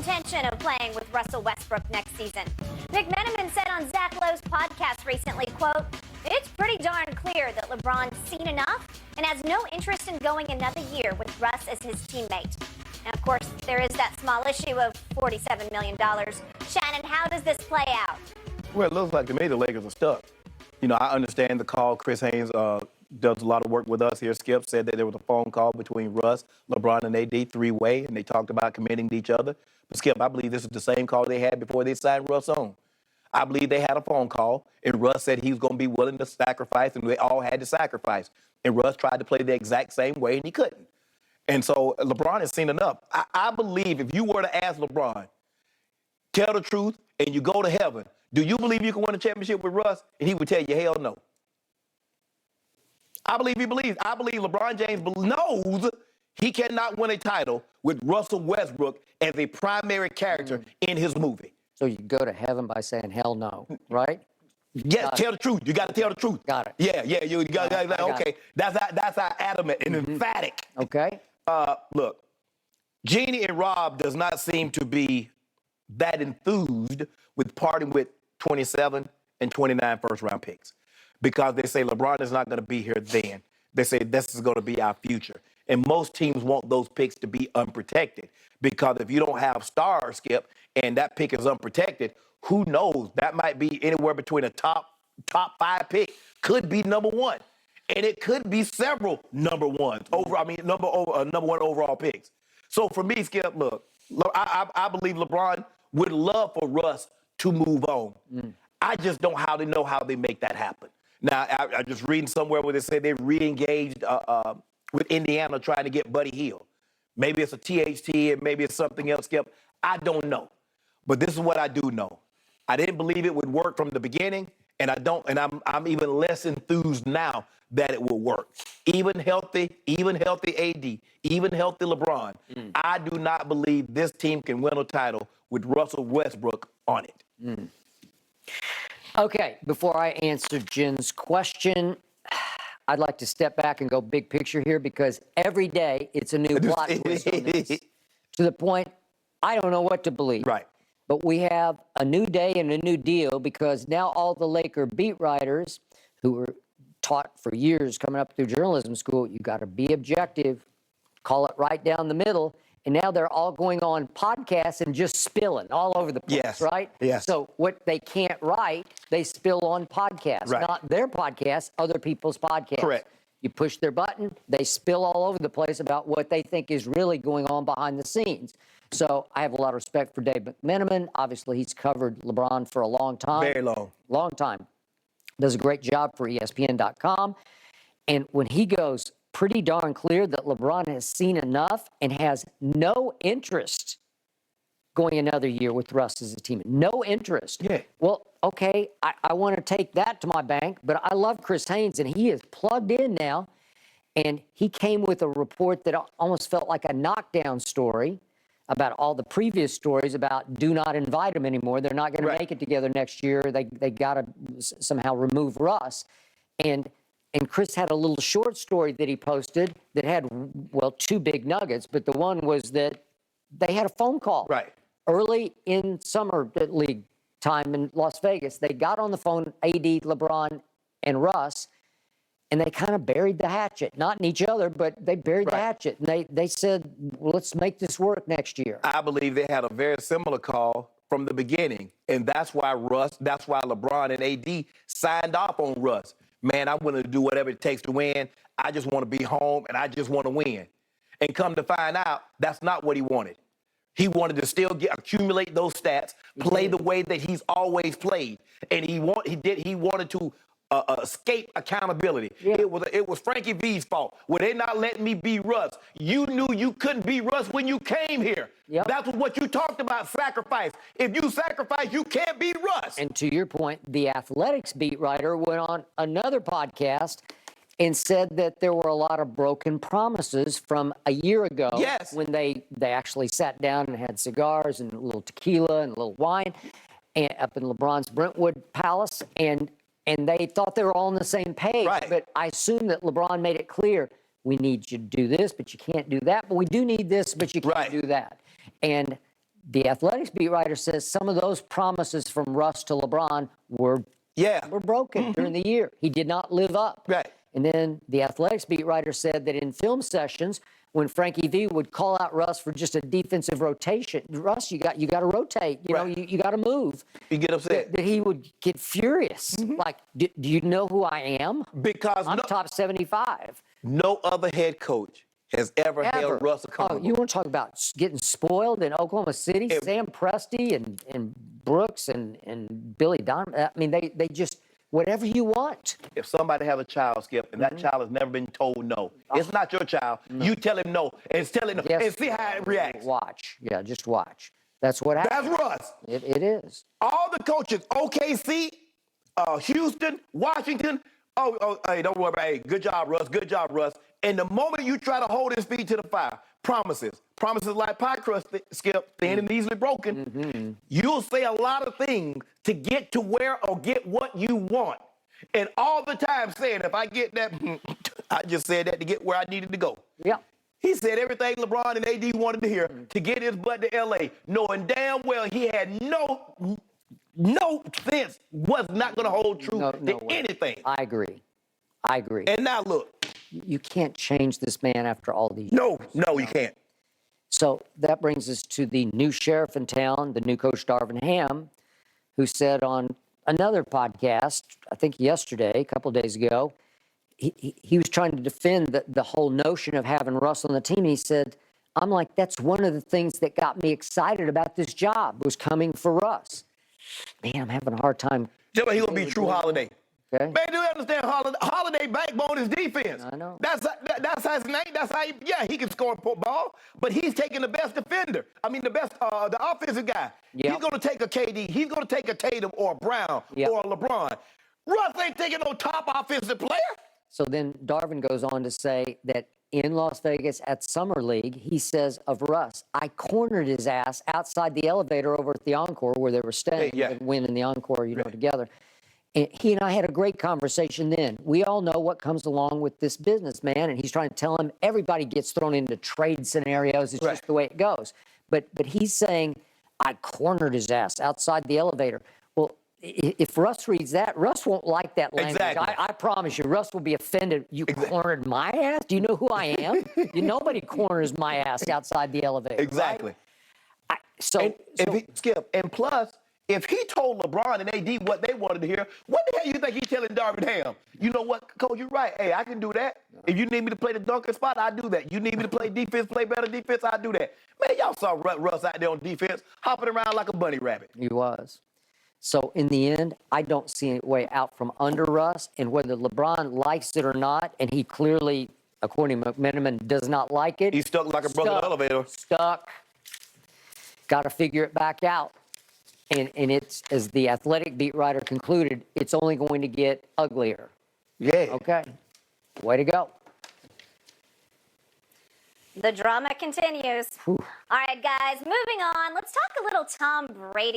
intention of playing with Russell Westbrook next season. McMenamin said on Zach Lowe's podcast recently, quote, "It's pretty darn clear that LeBron's seen enough and has no interest in going another year with Russ as his teammate." And of course, there is that small issue of $47 million. Shannon, how does this play out? Well, it looks like to me the Lakers are stuck. You know, I understand the call. Chris Haynes does a lot of work with us here. Skip said that there was a phone call between Russ, LeBron, and AD, three-way, and they talked about committing to each other. But Skip, I believe this is the same call they had before they signed Russ on. I believe they had a phone call, and Russ said he was going to be willing to sacrifice, and they all had to sacrifice. And Russ tried to play the exact same way, and he couldn't. And so LeBron has seen enough. I believe if you were to ask LeBron, tell the truth, and you go to heaven, do you believe you can win a championship with Russ? And he would tell you, hell no. I believe he believes. I believe LeBron James knows he cannot win a title with Russell Westbrook as a primary character in his movie. So you go to heaven by saying hell no, right? Yes, tell the truth. You got to tell the truth. Got it. Yeah. You got okay. That's how adamant and emphatic. Okay. Look, Jeannie and Rob does not seem to be that enthused with parting with 27 and 29 first-round picks because they say LeBron is not going to be here then. They say this is going to be our future. And most teams want those picks to be unprotected because if you don't have stars, Skip, and that pick is unprotected, who knows? That might be anywhere between a top 5 pick, could be number one. And it could be several number one overall picks. So for me, Skip, look, I believe LeBron would love for Russ to move on. I just don't know how they make that happen. Now, I just reading somewhere where they say they re-engaged with Indiana trying to get Buddy Hield. Maybe it's a THT and maybe it's something else, Skip. I don't know. But this is what I do know. I didn't believe it would work from the beginning, and I'm even less enthused now that it will work. Even healthy AD, even healthy LeBron, I do not believe this team can win a title with Russell Westbrook on it. Okay, before I answer Jen's question, I'd like to step back and go big picture here because every day it's a new plot twist on this. To the point, I don't know what to believe. Right. But we have a new day and a new deal because now all the Laker beat writers who were taught for years coming up through journalism school, you got to be objective, call it right down the middle. And now they're all going on podcasts and just spilling all over the place, right? Yes. So what they can't write, they spill on podcasts. Right. Not their podcasts, other people's podcasts. Correct. You push their button, they spill all over the place about what they think is really going on behind the scenes. So I have a lot of respect for Dave McMenamin. Obviously, he's covered LeBron for a long time. Very long. Long time. Does a great job for ESPN.com. And when he goes pretty darn clear that LeBron has seen enough and has no interest going another year with Russ as a team. No interest. Yeah. Well, okay, I want to take that to my bank, but I love Chris Haynes, and he is plugged in now. And he came with a report that almost felt like a knockdown story about all the previous stories about do not invite him anymore. They're not going to make it together next year. They got to somehow remove Russ. And Chris had a little short story that he posted that had, well, 2 big nuggets, but the one was that they had a phone call. Right. Early in summer league time in Las Vegas, they got on the phone, AD, LeBron, and Russ, and they kind of buried the hatchet. Not in each other, but they buried the hatchet. And they said, well, let's make this work next year. I believe they had a very similar call from the beginning. And that's why LeBron and AD signed off on Russ. Man, I'm willing to do whatever it takes to win. I just want to be home, and I just want to win. And come to find out, that's not what he wanted. He wanted to still accumulate those stats, play the way that he's always played. And he wanted to escape accountability. Yeah. It was Frankie V's fault. Well, they're not letting me be Russ. You knew you couldn't be Russ when you came here. Yep. That's what you talked about, sacrifice. If you sacrifice, you can't be Russ. And to your point, the Athletics beat writer went on another podcast and said that there were a lot of broken promises from a year ago. Yes. When they actually sat down and had cigars and a little tequila and a little wine up in LeBron's Brentwood Palace. And they thought they were all on the same page. Right. But I assume that LeBron made it clear, we need you to do this, but you can't do that. But we do need this, but you can't do that. And the Athletics beat writer says some of those promises from Russ to LeBron were broken during the year. He did not live up. Right. And then the Athletics beat writer said that in film sessions, when Frankie V would call out Russ for just a defensive rotation, Russ, you got to rotate. You know, you got to move. You get upset. That he would get furious. Like, do you know who I am? Because I'm top 75. no other head coach has ever held Russ accountable. Oh, you want to talk about getting spoiled in Oklahoma City? Sam Presti and Brooks and Billy Donovan. I mean, they just, whatever you want. If somebody has a child, Skip, and that child has never been told no, it's not your child. You tell him no, and tell him no, and see how it reacts. Watch. Yeah, just watch. That's what happens. That's Russ. It is. All the coaches, OKC, Houston, Washington, hey, don't worry about it. Hey, good job, Russ. Good job, Russ. And the moment you try to hold his feet to the fire, promises like pie crust, Skip, thin and easily broken. You'll say a lot of things to get to where or get what you want. And all the time saying, if I get that, I just said that to get where I needed to go. Yeah. He said everything LeBron and AD wanted to hear to get his butt to LA, knowing damn well he had no sense, was not going to hold true to anything. I agree. And now look. You can't change this man after all these years. No, you can't. So that brings us to the new sheriff in town, the new coach, Darvin Ham, who said on another podcast, I think yesterday, a couple of days ago, he was trying to defend the whole notion of having Russ on the team. He said, I'm like, that's one of the things that got me excited about this job was coming for Russ. Man, I'm having a hard time. Tell me he's going to be true Holiday. Okay. Man, do you understand Holiday backbone is defense? I know. That's his name. That's how he can score a football, but he's taking the best defender. I mean, the best, the offensive guy. Yep. He's going to take a KD. He's going to take a Tatum or a Brown or a LeBron. Russ ain't taking no top offensive player. So then Darvin goes on to say that in Las Vegas at Summer League, he says of Russ, I cornered his ass outside the elevator over at the Encore where they were staying, winning the Encore, together. And he and I had a great conversation then. We all know what comes along with this business, man. And he's trying to tell him everybody gets thrown into trade scenarios. It's just the way it goes. But he's saying, I cornered his ass outside the elevator. Well, if Russ reads that, Russ won't like that language. Exactly. I promise you, Russ will be offended. You cornered my ass? Do you know who I am? Nobody corners my ass outside the elevator. Exactly. Right? Skip, and plus, if he told LeBron and AD what they wanted to hear, what the hell you think he's telling Darvin Ham? You know what, Coach, you're right. Hey, I can do that. If you need me to play the dunker spot, I do that. You need me to play defense, play better defense, I do that. Man, y'all saw Russ out there on defense, hopping around like a bunny rabbit. He was. So in the end, I don't see a way out from under Russ, and whether LeBron likes it or not, and he clearly, according to McMenamin, does not like it. He's stuck like a brother in the elevator. Stuck. Got to figure it back out. And it's, as the Athletic beat writer concluded, it's only going to get uglier. Yeah. Okay. Way to go. The drama continues. All right, guys, moving on. Let's talk a little Tom Brady.